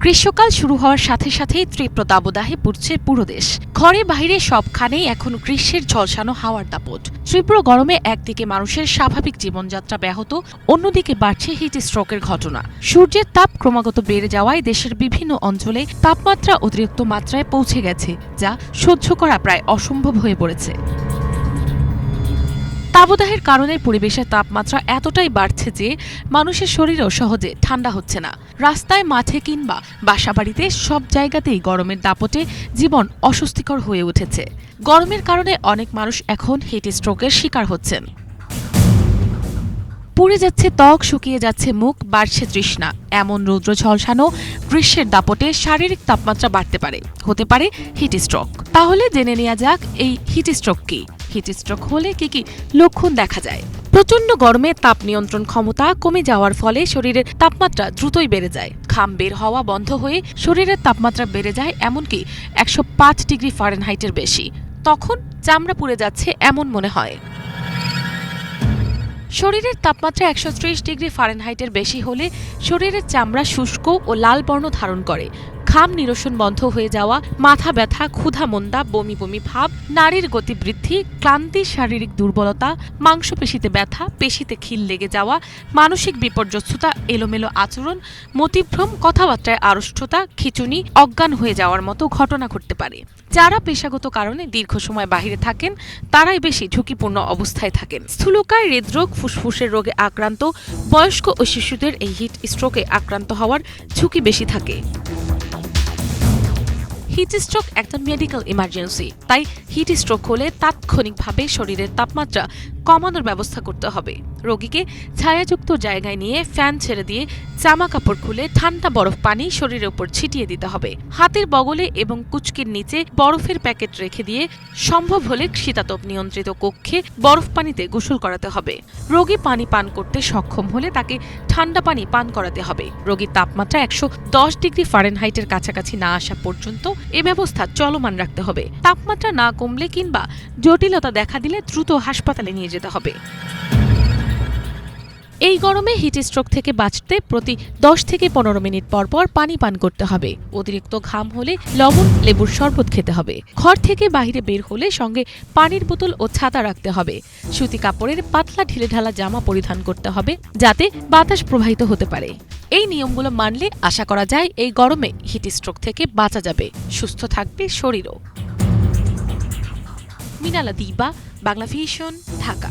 গ্রীষ্মকাল শুরু হওয়ার সাথে সাথেই তীব্র দাবদাহে পড়ছে পুরো দেশ। ঘরে বাইরে সবখানেই এখন গ্রীষ্মের ঝলসানো হাওয়ার দাপট। তীব্র গরমে একদিকে মানুষের স্বাভাবিক জীবনযাত্রা ব্যাহত, অন্যদিকে বাড়ছে হিট স্ট্রোকের ঘটনা। সূর্যের তাপ ক্রমাগত বেড়ে যাওয়ায় দেশের বিভিন্ন অঞ্চলে তাপমাত্রা অতিরিক্ত মাত্রায় পৌঁছে গেছে, যা সহ্য করা প্রায় অসম্ভব হয়ে পড়েছে। দাবদাহের কারণে পরিবেশের তাপমাত্রা এতটাই বাড়ছে যে মানুষের শরীরও সহজে ঠান্ডা হচ্ছে না। রাস্তায়, মাঠে কিংবা বাসাবাড়িতে সব জায়গাতেই গরমের দাপটে জীবন অস্বস্তিকর হয়ে উঠেছে। গরমের কারণে অনেক মানুষ এখন হিট স্ট্রোকের শিকার হচ্ছেন। পুড়ে যাচ্ছে ত্বক, শুকিয়ে যাচ্ছে মুখ, বাড়ছে তৃষ্ণা। এমন রৌদ্র ঝলসানো গ্রীষ্মের দাপটে শারীরিক তাপমাত্রা বাড়তে পারে, হতে পারে হিট স্ট্রোক। তাহলে জেনে নেওয়া যাক এই হিট স্ট্রোক কি। হিট স্ট্রোক হলে কি কি লক্ষণ দেখা যায়? প্রচণ্ড গরমে তাপ নিয়ন্ত্রণ ক্ষমতা কমে যাওয়ার ফলে শরীরের তাপমাত্রা দ্রুতই বেড়ে যায়। ঘাম বের হওয়া বন্ধ হয়ে শরীরের তাপমাত্রা বেড়ে যায় এমনকি 105 ডিগ্রি ফারেনহাইটের বেশি। তখন চামড়া পুড়ে যাচ্ছে এমন মনে হয়। শরীরের তাপমাত্রা 130 ডিগ্রি ফারেনহাইটের বেশি হলে শরীরের চামড়া শুষ্ক ও লাল বর্ণ ধারণ করে। ঘাম নিরসন বন্ধ হয়ে যাওয়া, মাথা ব্যথা, ক্ষুধা মন্দা, বমি বমি ভাব, নাড়ির গতি বৃদ্ধি, ক্লান্তি, শারীরিক দুর্বলতা, মাংসপেশিতে ব্যথা, পেশিতে খিল লেগে যাওয়া, মানসিক বিপর্যস্ততা, এলোমেলো আচরণ, মতিভ্রম, কথাবার্তায় আড়ষ্টতা, খিঁচুনি, অজ্ঞান হয়ে যাওয়ার মতো ঘটনা ঘটতে পারে। যারা পেশাগত কারণে দীর্ঘ সময় বাহিরে থাকেন তারাই বেশি ঝুঁকিপূর্ণ অবস্থায় থাকেন। স্থূলকায়, হৃদরোগ, ফুসফুসের রোগে আক্রান্ত বয়স্ক ও শিশুদের এই হিট স্ট্রোকে আক্রান্ত হওয়ার ঝুঁকি বেশি থাকে। হিট স্ট্রোক একটা মেডিকেল ইমার্জেন্সি, তাই হিট স্ট্রোক হলে তাৎক্ষণিকভাবে শরীরের তাপমাত্রা কমানোর ব্যবস্থা করতে হবে। রোগীকে ছায়াযুক্ত জায়গায় নিয়ে ফ্যান ছেড়ে দিয়ে জামা কাপড় খুলে ঠান্ডা বরফ পানি শরীরের উপর ছিটিয়ে দিতে হবে। হাতের বগলে এবং কুচকির নিচে বরফের প্যাকেট রেখে দিয়ে সম্ভব হলে শীতাতপ নিয়ন্ত্রিত কক্ষে বরফ পানিতে গোসল করাতে হবে। রোগী পানি পান করতে সক্ষম হলে তাকে ঠান্ডা পানি পান করাতে হবে। রোগীর তাপমাত্রা 110 ডিগ্রি ফারেনহাইটের কাছাকাছি না আসা পর্যন্ত এ ব্যবস্থা চলমান রাখতে হবে। তাপমাত্রা না কমলে কিংবা জটিলতা দেখা দিলে দ্রুত হাসপাতালে নিয়ে যেতে হবে। এই গরমে হিট স্ট্রোক থেকে বাঁচতে প্রতি 10 থেকে 15 মিনিট পর পর পানি পান করতে হবে। অতিরিক্ত ঘাম হলে লবণ, লেবুর শরবত খেতে হবে। ঘর থেকে বাইরে বের হলে সঙ্গে পানির বোতল ও ছাতা রাখতে হবে। সুতি কাপড়ের পাতলা ঢিলেঢালা জামা পরিধান করতে হবে যাতে বাতাস প্রবাহিত হতে পারে। এই নিয়মগুলো মানলে আশা করা যায় এই গরমে হিট স্ট্রোক থেকে বাঁচা যাবে, সুস্থ থাকবে শরীরও। মিনালা দিবা, বাংলা ভিশন, ঢাকা।